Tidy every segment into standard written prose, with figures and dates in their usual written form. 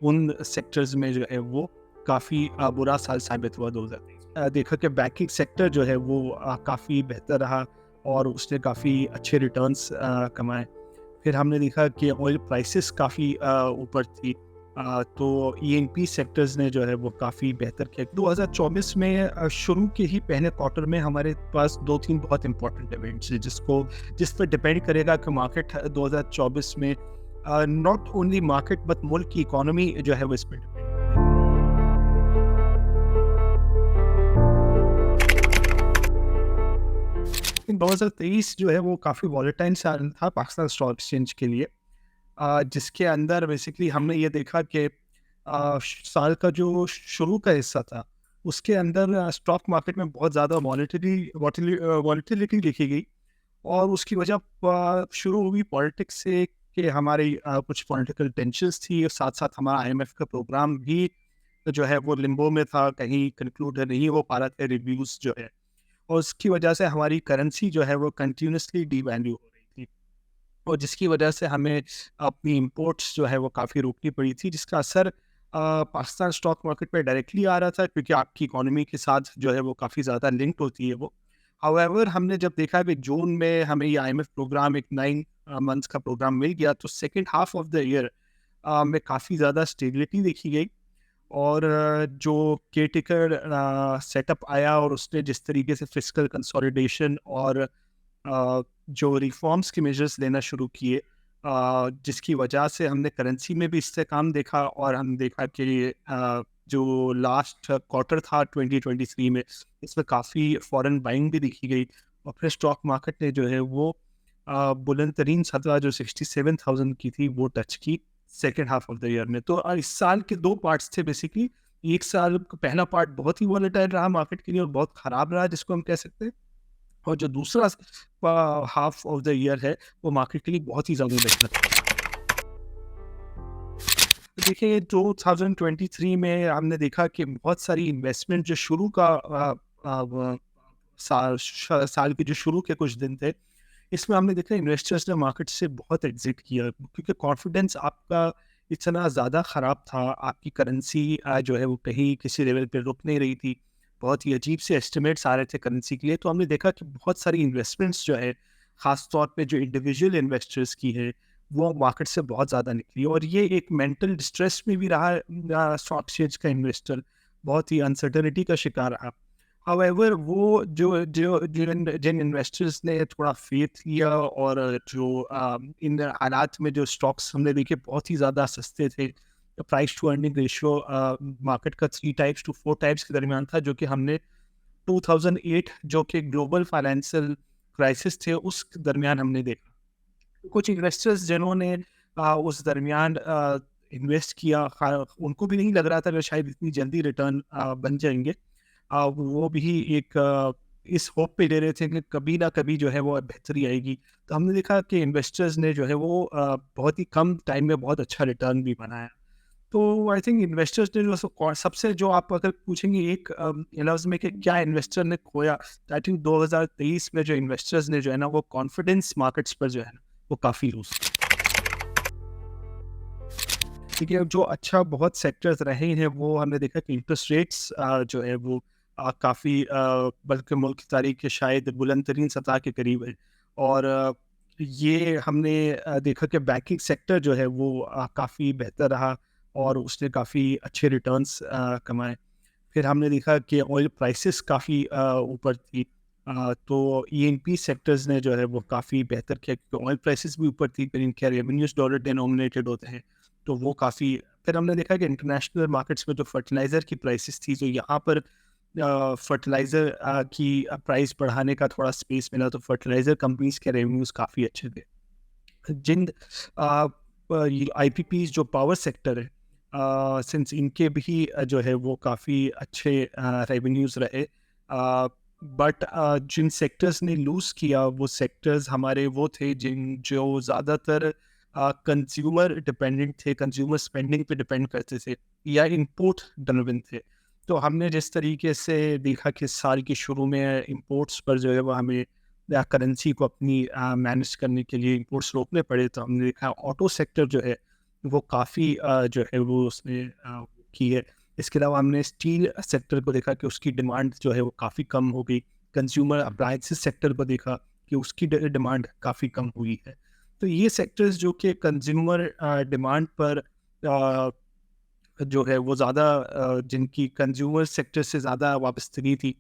उन सेक्टर्स में जो है वो काफ़ी बुरा साल साबित हुआ 2023। देखा कि बैंकिंग सेक्टर जो है वो काफ़ी बेहतर रहा और उसने काफ़ी अच्छे रिटर्न्स कमाए। फिर हमने देखा कि ऑयल प्राइसेस काफ़ी ऊपर थी। तो ईएनपी सेक्टर्स ने जो है वो काफ़ी बेहतर किया। 2024 में शुरू के ही पहले क्वार्टर में हमारे पास 2-3 बहुत इंपॉर्टेंट इवेंट्स हैं जिस पर डिपेंड करेगा कि मार्केट 2024 में नॉट ओनली मार्केट बट मुल्क की इकोनॉमी जो है वो इस पे डिपेंड करेगी। 2023 जो है वो काफ़ी वॉलेटाइल साल था पाकिस्तान स्टॉक एक्सचेंज के लिए, जिसके अंदर बेसिकली हमने ये देखा कि साल का जो शुरू का हिस्सा था उसके अंदर स्टॉक मार्केट में बहुत ज़्यादा वॉलेटिलिटी देखी गई। और उसकी वजह शुरू हुई पॉलिटिक्स से कि हमारी कुछ पॉलिटिकल टेंशन्स थी, और साथ साथ हमारा आईएमएफ का प्रोग्राम भी जो है वो लिम्बो में था, कहीं कंक्लूड नहीं हो पा रहा था रिव्यूज़ जो है, और उसकी वजह से हमारी करेंसी जो है वो कंटिन्यूसली डीवैल्यू हो रही थी, और जिसकी वजह से हमें अपनी इंपोर्ट्स जो है वो काफ़ी रोकनी पड़ी थी, जिसका असर पाकिस्तान स्टॉक मार्केट पे डायरेक्टली आ रहा था, क्योंकि आपकी इकोनॉमी के साथ जो है वो काफ़ी ज़्यादा लिंक्ड होती है वो। हाउएवर हमने जब देखा कि जून में हमें ये आईएमएफ प्रोग्राम एक 9 मंथ्स का प्रोग्राम मिल गया, तो second half of the year में काफ़ी ज़्यादा स्टेबिलिटी देखी गई। और जो केयरटेकर सेटअप आया और उसने जिस तरीके से फिस्कल कंसोलिडेशन और जो रिफॉर्म्स के मेजर्स लेना शुरू किए, जिसकी वजह से हमने करेंसी में भी इससे काम देखा, और हम देखा कि जो लास्ट क्वार्टर था 2023 में, इसमें काफ़ी फॉरेन बाइंग भी देखी गई, और फिर स्टॉक मार्केट ने जो है वो बुलंद तरीन सतह जो 67,000 की थी वो टच की second half of the year में। तो इस साल के दो पार्ट्स थे बेसिकली। एक साल का पहला पार्ट बहुत ही वॉलेटाइल रहा मार्केट के लिए और बहुत खराब रहा, जिसको हम कह सकते हैं, और जो दूसरा हाफ ऑफ द ईयर है वो मार्केट के लिए बहुत ही ज़्यादा बेहतर। तो देखिए 2023 में हमने देखा कि बहुत सारी इन्वेस्टमेंट जो शुरू का साल के जो शुरू के कुछ दिन थे, इसमें हमने देखा इन्वेस्टर्स ने मार्केट से बहुत एग्जिट किया, क्योंकि कॉन्फिडेंस आपका इतना ज़्यादा ख़राब था, आपकी करेंसी जो है वो कहीं किसी लेवल पे रुक नहीं रही थी, बहुत ही अजीब से एस्टिमेट्स आ रहे थे करेंसी के लिए। तो हमने देखा कि बहुत सारी इन्वेस्टमेंट्स जो है, ख़ास तौर पे जो इंडिविजुअल इन्वेस्टर्स की है, वो मार्केट से बहुत ज़्यादा निकली, और ये एक मेंटल डिस्ट्रेस में भी रहा स्टॉक एक्सचेंज का इन्वेस्टर, बहुत ही अनसर्टेनिटी का शिकार रहा। हाउएवर वो जो जो जिन जिन इन्वेस्टर्स ने थोड़ा फेथ लिया, और जो इन हालात में जो स्टॉक्स हमने देखे बहुत ही ज़्यादा सस्ते थे, price to earning ratio market का 3 टाइम्स टू 4 टाइम्स के दरमियान था, जो कि हमने 2008 जो कि ग्लोबल फाइनेंशियल क्राइसिस थे उस दरमियान हमने देखा। कुछ इन्वेस्टर्स जिन्होंने उस दरमियान इन्वेस्ट किया, उनको भी नहीं लग रहा था कि शायद इतनी जल्दी रिटर्न बन जाएंगे। वो भी एक इस होप पे ले रहे थे कि कभी ना कभी जो है वो बेहतरी आएगी। तो हमने देखा कि इन्वेस्टर्स ने जो है वो बहुत ही कम टाइम में बहुत अच्छा रिटर्न भी बनाया। तो आई थिंक इन्वेस्टर्स ने जो सबसे जो आप अगर पूछेंगे एक लफ्ज़ में कि क्या इन्वेस्टर ने खोया, तो आई थिंक 2023 में जो इन्वेस्टर्स ने जो है ना वो कॉन्फिडेंस मार्केट्स पर जो है ना वो काफ़ी लूज़। देखिए, अब जो अच्छा बहुत सेक्टर्स रहे हैं वो हमने देखा कि इंटरेस्ट रेट्स जो है वो काफ़ी बल्कि मुल्क की तारीख के शायद बुलंद तरीन सतह के करीब है, और ये हमने देखा कि बैंकिंग सेक्टर जो है वो काफ़ी बेहतर रहा, और उसने काफ़ी अच्छे रिटर्न्स कमाए। फिर हमने देखा कि ऑयल प्राइसेस काफ़ी ऊपर थी, तो ईएनपी सेक्टर्स ने जो है वो काफ़ी बेहतर किया, क्योंकि ऑयल प्राइसेस भी ऊपर थी, फिर इनके रेवेन्यूज डॉलर डिनोमिनेटेड होते हैं, तो वो काफ़ी। फिर हमने देखा कि इंटरनेशनल मार्केट्स में जो फर्टिलाइज़र की प्राइसेस थी, जो यहाँ पर फर्टिलाइज़र की प्राइस बढ़ाने का थोड़ा स्पेस मिला, तो फर्टिलाइज़र कंपनीज के रेवेन्यूज काफ़ी अच्छे थे। जिन आईपीपीज जो पावर सेक्टर है, सिंस इनके भी जो है वो काफ़ी अच्छे रेवेन्यूज़ रहे, बट जिन सेक्टर्स ने लूज़ किया वो सेक्टर्स हमारे वो थे जो ज़्यादातर कंज्यूमर डिपेंडेंट थे, कंज्यूमर स्पेंडिंग पे डिपेंड करते थे, या इंपोर्ट ड्रिवन थे। तो हमने जिस तरीके से देखा कि साल के शुरू में इंपोर्ट्स पर जो है वो हमें या करेंसी को अपनी मैनेज करने के लिए इंपोर्ट्स रोकने पड़े, तो हमने देखा ऑटो सेक्टर जो है वो काफ़ी जो है वो उसने की है। इसके अलावा हमने स्टील सेक्टर को देखा कि उसकी डिमांड जो है वो काफ़ी कम हो गई। कंज्यूमर अप्लायंसेस सेक्टर को देखा कि उसकी डिमांड काफ़ी कम हुई है। तो ये सेक्टर्स जो कि कंज्यूमर डिमांड पर जो है वो ज़्यादा जिनकी कंज्यूमर सेक्टर से ज़्यादा वाबस्तगी थी,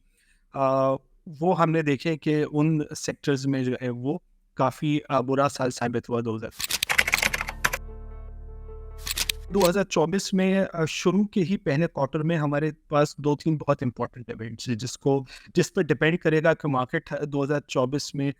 अ, वो हमने देखे कि उन सेक्टर्स में जो है वो काफ़ी बुरा साल साबित हुआ 2024 में शुरू के ही पहले क्वार्टर में हमारे पास 2-3 बहुत इम्पोर्टेंट इवेंट्स हैं जिस पर डिपेंड करेगा कि मार्केट 2024 में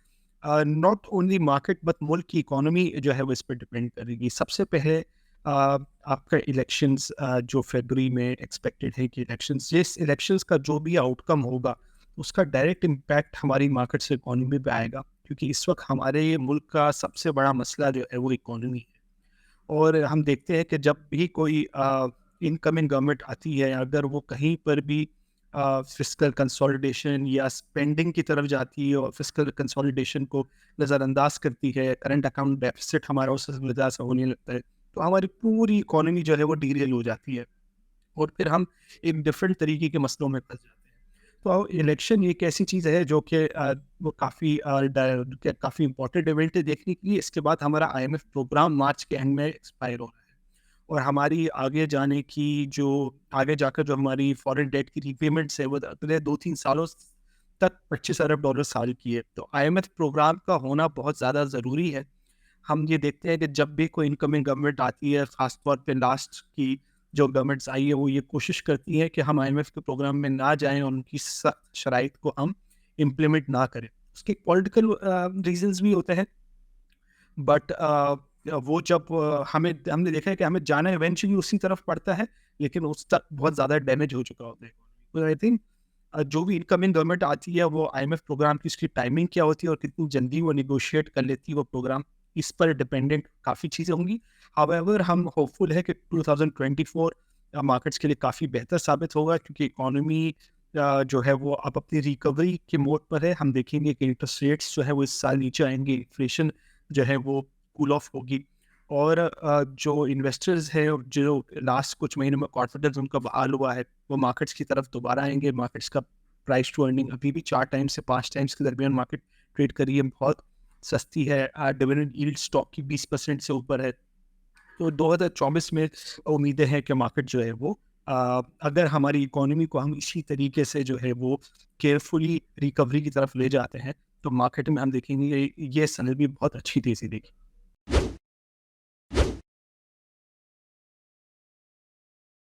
नॉट ओनली मार्केट बट मुल्क की इकोनॉमी जो है वो इस पर डिपेंड करेगी। सबसे पहले आपका इलेक्शंस जो फरवरी में एक्सपेक्टेड है कि जिस इलेक्शंस का जो भी आउटकम होगा, उसका डायरेक्ट इम्पैक्ट हमारी मार्केट्स इकोनॉमी पे आएगा, क्योंकि इस वक्त हमारे मुल्क का सबसे बड़ा मसला जो है वो इकोनॉमी है। और हम देखते हैं कि जब भी कोई इनकमिंग गवर्नमेंट आती है, अगर वो कहीं पर भी फिस्कल कंसोलिडेशन या स्पेंडिंग की तरफ जाती है और फिस्कल कंसोलिडेशन को नज़रअंदाज करती है, करंट अकाउंट डेफिसिट हमारा उस वजह से होने लगता है, तो हमारी पूरी इकोनॉमी जो है वो डीरेल हो जाती है और फिर हम एक डिफरेंट तरीके के मसलों में फंस जाते हैं। तो इलेक्शन एक ऐसी चीज़ है जो कि वो काफ़ी इम्पोर्टेंट इवेंट है देखने के लिए। इसके बाद हमारा आईएमएफ प्रोग्राम मार्च के एंड में एक्सपायर हो रहा है और हमारी आगे जाकर जो हमारी फॉरेन डेट की रीपेमेंट्स है वो अगले 2-3 सालों तक $25 अरब साल की है। तो आईएमएफ प्रोग्राम का होना बहुत ज़्यादा ज़रूरी है। हम ये देखते हैं कि जब भी कोई इनकमिंग गवर्नमेंट आती है, ख़ास तौर पे लास्ट की जो गवर्नमेंट्स आई है, वो ये कोशिश करती है कि हम आईएमएफ के प्रोग्राम में ना जाएँ और उनकी सख्त शराइत को हम इम्प्लीमेंट ना करें। उसके पॉलिटिकल रीज़न्स भी होते हैं, बट वो जब हमने देखा है कि हमें जाना इवेंचुअली उसी तरफ पड़ता है, लेकिन उस तक बहुत ज़्यादा डैमेज हो चुका होता है। तो आई थिंक जो भी इनकमिंग गवर्नमेंट आती है, वो आईएमएफ प्रोग्राम की उसकी टाइमिंग क्या होती है और कितनी जल्दी वो नेगोशिएट कर लेती है वो प्रोग्राम, इस पर डिपेंडेंट काफ़ी चीज़ें होंगी। हाउएवर हम होपफुल है कि 2024 मार्केट्स के लिए काफ़ी बेहतर साबित होगा, क्योंकि इकोनॉमी जो है वो अब अपनी रिकवरी के मोड पर है। हम देखेंगे कि इंटरेस्ट रेट्स जो है वो इस साल नीचे आएँगे, इन्फ्लेशन जो है वो कूल ऑफ होगी और जो इन्वेस्टर्स हैं और जो लास्ट कुछ महीनों में कॉन्फिडेंस उनका बहाल हुआ है, वो मार्केट्स की तरफ दोबारा आएँगे। मार्केट्स का प्राइस टू अर्निंग अभी भी 4 टाइम्स से 5 टाइम्स के दरमियान मार्केट ट्रेड कर रही है, बहुत सस्ती है। डिविडेंड यील्ड स्टॉक की 20% से ऊपर है। तो 2024 में उम्मीदें हैं कि मार्केट जो है वो अगर हमारी इकोनॉमी को हम इसी तरीके से जो है वो केयरफुली रिकवरी की तरफ ले जाते हैं, तो मार्केट में हम देखेंगे ये साल भी बहुत अच्छी तेज़ी देगी।